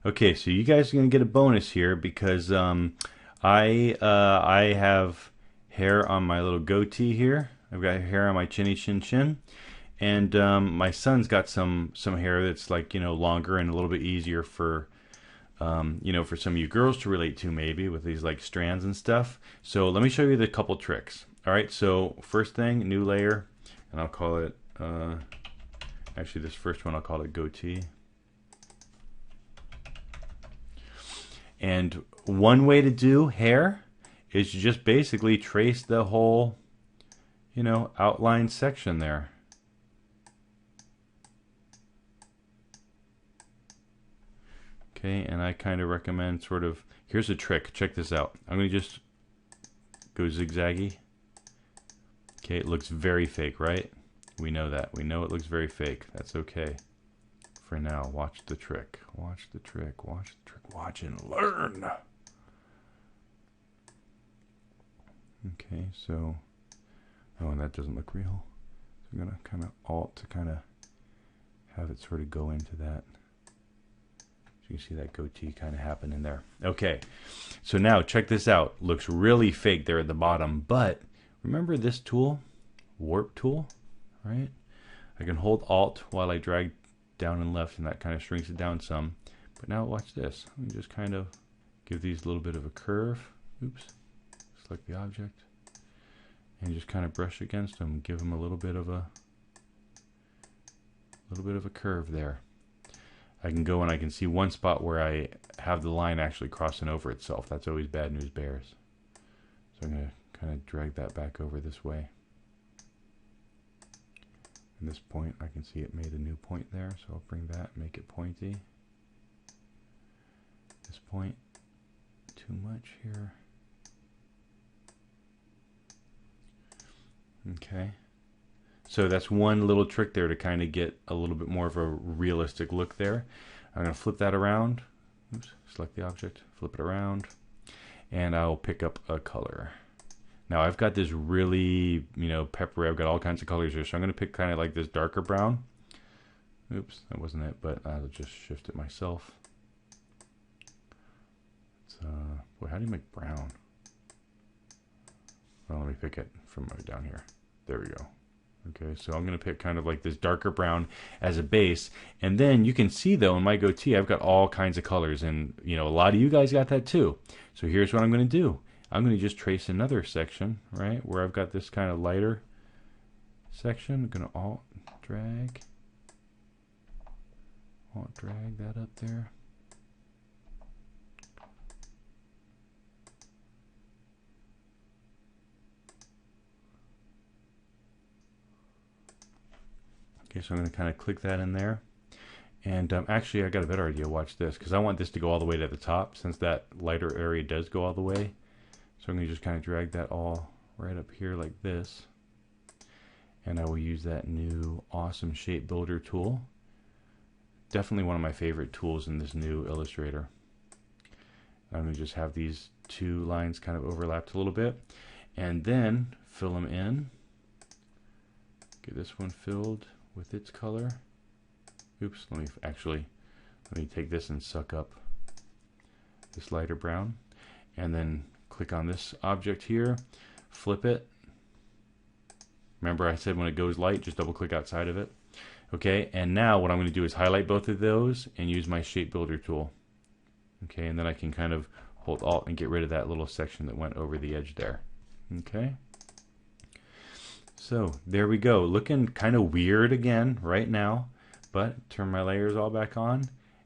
Okay, so you guys are gonna get a bonus here because I have hair on my little goatee here. I've got hair on my chinny chin chin, and my son's got some hair that's like longer and a little bit easier for for some of you girls to relate to maybe with these like strands and stuff. So let me show you the couple tricks. All right, so first thing, new layer, and I'll call it actually this first one I'll call it goatee. And one way to do hair is to just basically trace the whole, outline section there. Okay, and I kind of recommend here's a trick. Check this out. I'm going to just go zigzaggy. Okay, it looks very fake, right? We know that. We know it looks very fake. That's okay. For now, watch the trick. Watch the trick. Watch the trick. Watch and learn. Okay, so and that doesn't look real. So I'm gonna kind of alt to kind of have it sort of go into that. So you can see that goatee kind of happen in there. Okay, so now check this out. Looks really fake there at the bottom, but remember this tool, warp tool, right? I can hold alt while I drag down and left, and that kind of shrinks it down some. But now watch this. Let me just kind of give these a little bit of a curve. Oops. Select the object. And just kind of brush against them. Give them a little bit of a curve there. I can go and I can see one spot where I have the line actually crossing over itself. That's always bad news bears. So I'm going to kind of drag that back over this way. And this point, I can see it made a new point there, so I'll bring that, make it pointy. This point, too much here. Okay. So that's one little trick there to kind of get a little bit more of a realistic look there. I'm going to flip that around. Oops, select the object, flip it around, and I'll pick up a color. Now I've got this really, peppery, I've got all kinds of colors here, so I'm going to pick kind of like this darker brown. Oops, that wasn't it, but I'll just shift it myself. It's, boy, how do you make brown? Well, let me pick it from right down here. There we go. Okay, so I'm going to pick kind of like this darker brown as a base. And then you can see, though, in my goatee, I've got all kinds of colors. And, a lot of you guys got that, too. So here's what I'm going to do. I'm going to just trace another section, right, where I've got this kind of lighter section. I'm going to alt drag that up there. Okay, so I'm going to kind of click that in there. And actually, I got a better idea. Watch this, because I want this to go all the way to the top, since that lighter area does go all the way. So I'm going to just kind of drag that all right up here like this. And I will use that new awesome shape builder tool. Definitely one of my favorite tools in this new Illustrator. I'm going to just have these two lines kind of overlapped a little bit. And then fill them in. Get this one filled with its color. Oops, let me take this and suck up this lighter brown. And then click on this object here, flip it. Remember I said when it goes light, just double click outside of it. Okay, and now what I'm going to do is highlight both of those and use my shape builder tool. Okay, and then I can kind of hold alt and get rid of that little section that went over the edge there. Okay. So there we go, looking kind of weird again right now, but turn my layers all back on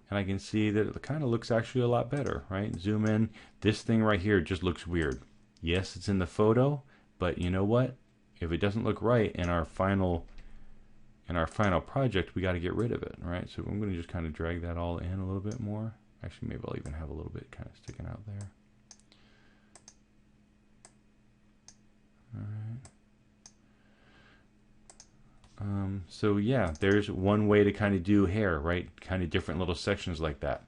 and I can see that it kind of looks actually a lot better, right? Zoom in, this thing right here just looks weird. Yes, it's in the photo, but you know what? If it doesn't look right in our final project, we got to get rid of it, right? So I'm going to just kind of drag that all in a little bit more. Actually, maybe I'll even have a little bit kind of sticking out there. All right. So yeah, there's one way to kind of do hair, right? Kind of different little sections like that.